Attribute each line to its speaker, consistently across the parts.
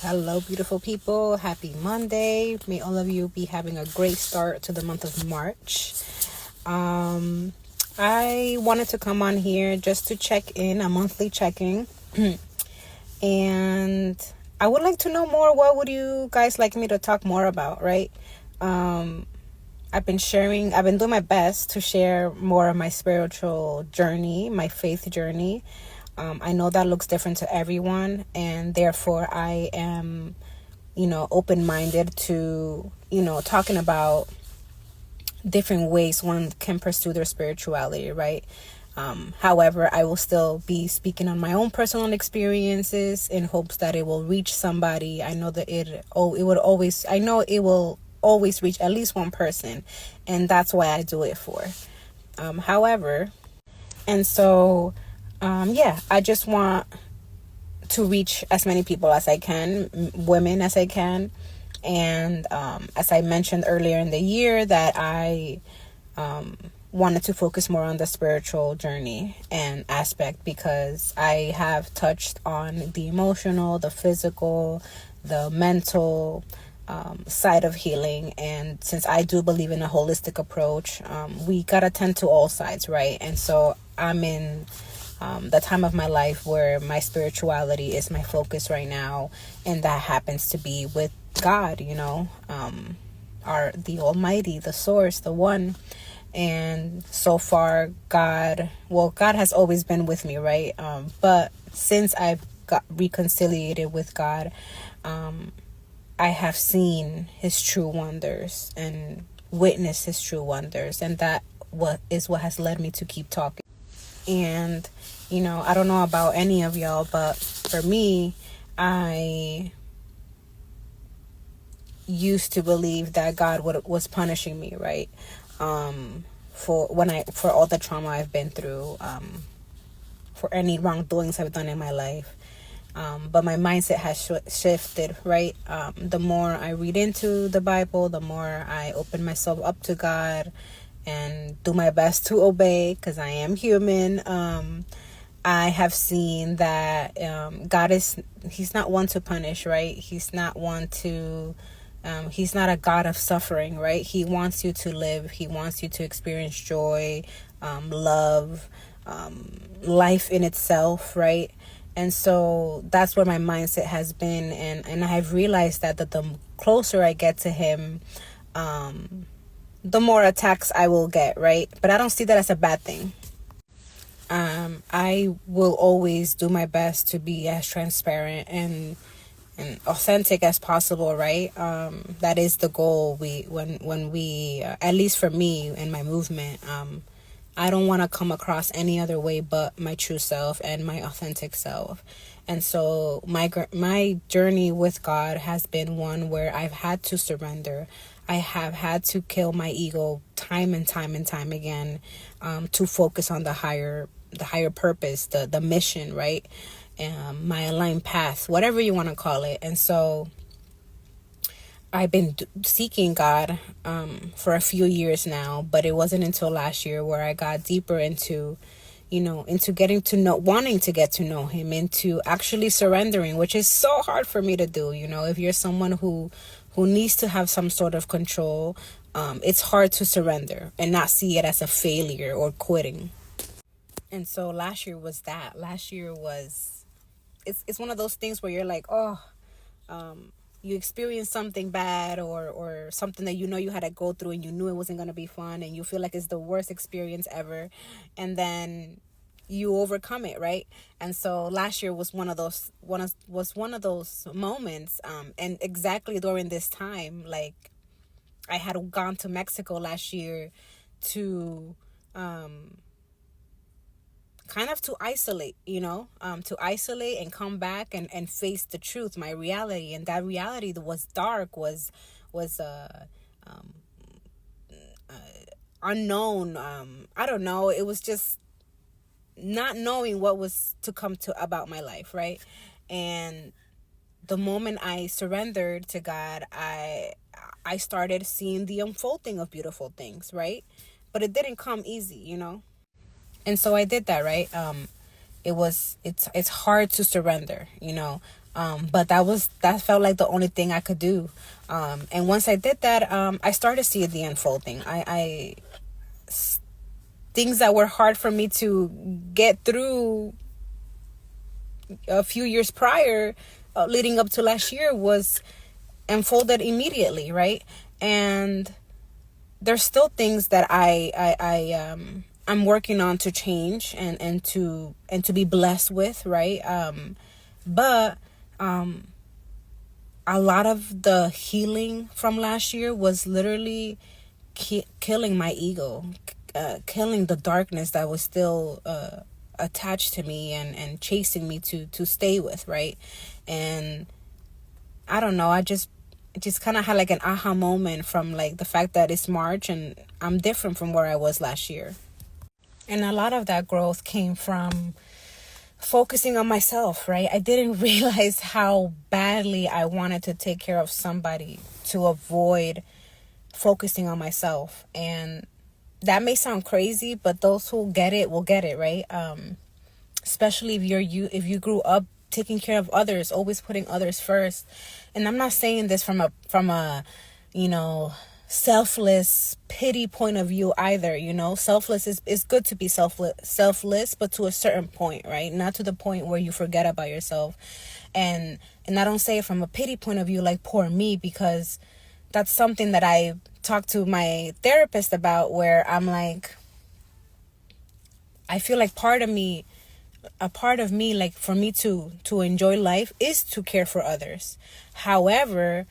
Speaker 1: Hello, beautiful people. Happy Monday. May all of you be having a great start to the month of March. I wanted to come on here just to check in, a monthly checking. And I would like to know more. What would you guys like me to talk more about, right? I've been doing my best to share more of my spiritual journey, my faith journey. I know that looks different to everyone, and therefore I am, open-minded to, talking about different ways one can pursue their spirituality, right? However, I will still be speaking on my own personal experiences in hopes that it will reach somebody. I know that it will always reach at least one person, and that's why I do it for. However, and so, I just want to reach as many people as I can, women as I can. And as I mentioned earlier in the year, that I wanted to focus more on the spiritual journey and aspect, because I have touched on the emotional, the physical, the mental side of healing. And since I do believe in a holistic approach, we gotta tend to all sides, right? And so I'm in the time of my life where my spirituality is my focus right now, and that happens to be with God, the Almighty, the Source, the One. And so far, God has always been with me, right? But since I've got reconciliated with God, I have seen His true wonders and witnessed His true wonders, and that what has led me to keep talking. And I don't know about any of y'all, but for me, I used to believe that God was punishing me, right? For all the trauma I've been through, for any wrongdoings I've done in my life. But my mindset has shifted, right? The more I read into the Bible, the more I open myself up to God and do my best to obey, because I am human. I have seen that God He's not one to punish, right? He's not a God of suffering, right? He wants you to live. He wants you to experience joy, love, life in itself, right? And so that's where my mindset has been. And I've realized that the closer I get to Him, the more attacks I will get, right? But I don't see that as a bad thing. I will always do my best to be as transparent and authentic as possible, right? That is the goal. When we at least for me and my movement, I don't want to come across any other way but my true self and my authentic self. And so my journey with God has been one where I've had to surrender. I have had to kill my ego time and time and time again, to focus on the higher purpose, the mission, right? My aligned path, whatever you want to call it. And so I've been seeking God for a few years now, but it wasn't until last year where I got deeper into wanting to get to know Him, into actually surrendering, which is so hard for me to do. If you're someone who needs to have some sort of control, it's hard to surrender and not see it as a failure or quitting. And so last year was that. Last year was, it's one of those things where you're like, you experienced something bad or something that you had to go through, and you knew it wasn't going to be fun, and you feel like it's the worst experience ever, and then you overcome it, right? And so last year was one of those moments, and exactly during this time, like, I had gone to Mexico last year to kind of to isolate, to isolate and come back and face the truth, my reality. And that reality that was dark, was unknown. I don't know. It was just not knowing what was to come to about my life, right? And the moment I surrendered to God, I started seeing the unfolding of beautiful things, right? But it didn't come easy, And so I did that, right? it's hard to surrender, but that felt like the only thing I could do. And once I did that, I started seeing the unfolding. Things that were hard for me to get through a few years prior, leading up to last year, was unfolded immediately, right? And there's still things that I'm working on to change and to be blessed with, right? But a lot of the healing from last year was literally killing my ego, killing the darkness that was still attached to me and chasing me to stay with, right? And I don't know, I just kind of had like an aha moment from like the fact that it's March and I'm different from where I was last year. And a lot of that growth came from focusing on myself, right? I didn't realize how badly I wanted to take care of somebody to avoid focusing on myself. And that may sound crazy, but those who get it will get it, right? Especially if you grew up taking care of others, always putting others first. And I'm not saying this from a selfless pity point of view either. Selfless is good to be selfless, but to a certain point, right? Not to the point where you forget about yourself. And I don't say it from a pity point of view, like poor me, because that's something that I talked to my therapist about, where I'm like, I feel like a part of me, like for me to enjoy life, is to care for others. However,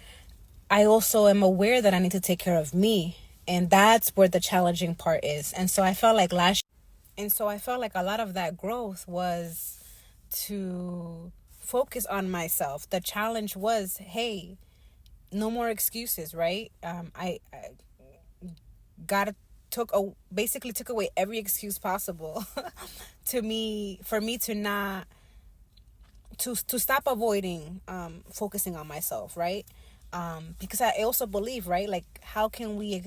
Speaker 1: I also am aware that I need to take care of me, and that's where the challenging part is. And so I felt like a lot of that growth was to focus on myself. The challenge was, hey, no more excuses, right? I basically took away every excuse possible for me to not to stop avoiding focusing on myself, right? Because I also believe, right, like, how can we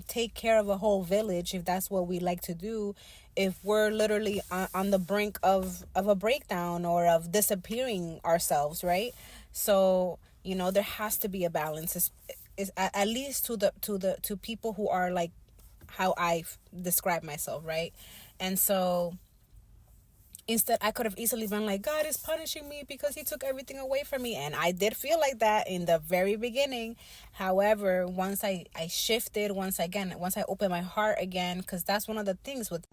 Speaker 1: take care of a whole village if that's what we like to do, if we're literally on the brink of a breakdown or of disappearing ourselves, right? So there has to be a balance, is at least to people who are like how I describe myself, right? And so instead, I could have easily been like, God is punishing me because he took everything away from me. And I did feel like that in the very beginning. However, once I shifted, once I opened my heart again, because that's one of the things with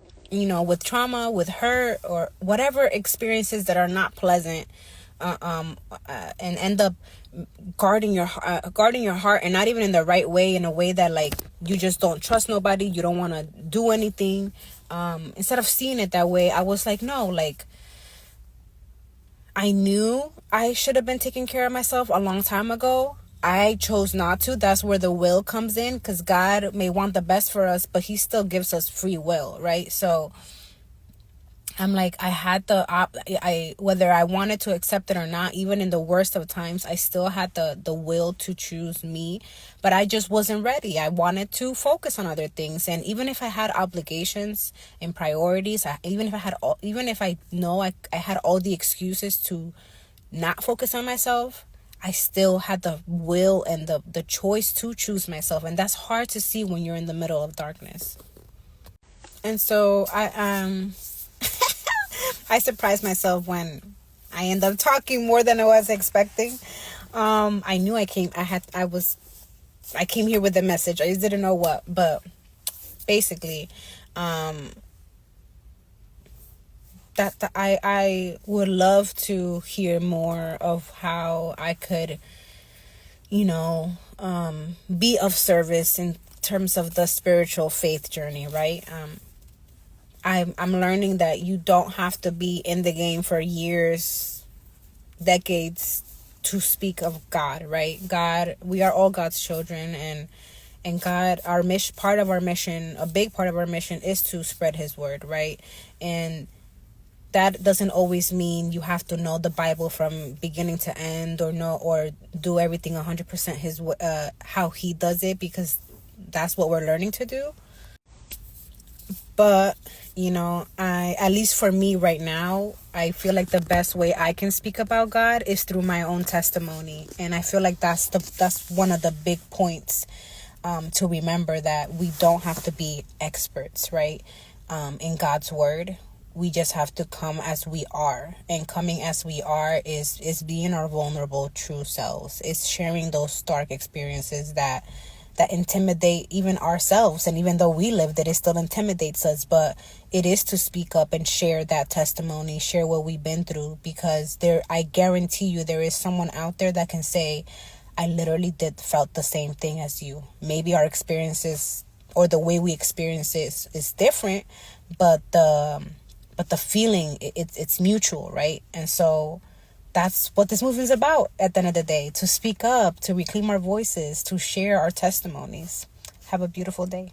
Speaker 1: trauma, with hurt, or whatever experiences that are not pleasant, and end up guarding your heart, and not even in the right way, in a way that like you just don't trust nobody, you don't want to do anything. Instead of seeing it that way, I was like, no, like, I knew I should have been taking care of myself a long time ago. I chose not to. That's where the will comes in, because God may want the best for us, but he still gives us free will, right? So I'm like, I had whether I wanted to accept it or not, even in the worst of times, I still had the will to choose me, but I just wasn't ready. I wanted to focus on other things. And even if I had obligations and priorities, even if I know I had all the excuses to not focus on myself, I still had the will and the choice to choose myself. And that's hard to see when you're in the middle of darkness. And so I surprised myself when I ended up talking more than I was expecting. I knew I came here with a message. I just didn't know what, but basically, that I would love to hear more of how I could, be of service in terms of the spiritual faith journey, right? I'm learning that you don't have to be in the game for years, decades to speak of God, right? God, we are all God's children, and God, part of our mission, a big part of our mission is to spread his word, right? And that doesn't always mean you have to know the Bible from beginning to end, or do everything 100% his how he does it, because that's what we're learning to do. But, at least for me right now, I feel like the best way I can speak about God is through my own testimony. And I feel like that's one of the big points to remember, that we don't have to be experts, right? In God's word. We just have to come as we are. And coming as we are is being our vulnerable, true selves. It's sharing those dark experiences that intimidate even ourselves. And even though we lived it, it still intimidates us. But it is to speak up and share that testimony, share what we've been through. Because I guarantee you, there is someone out there that can say, I literally felt the same thing as you. Maybe our experiences or the way we experience it is different, but the feeling, it's mutual, right? And so that's what this movement is about at the end of the day, to speak up, to reclaim our voices, to share our testimonies. Have a beautiful day.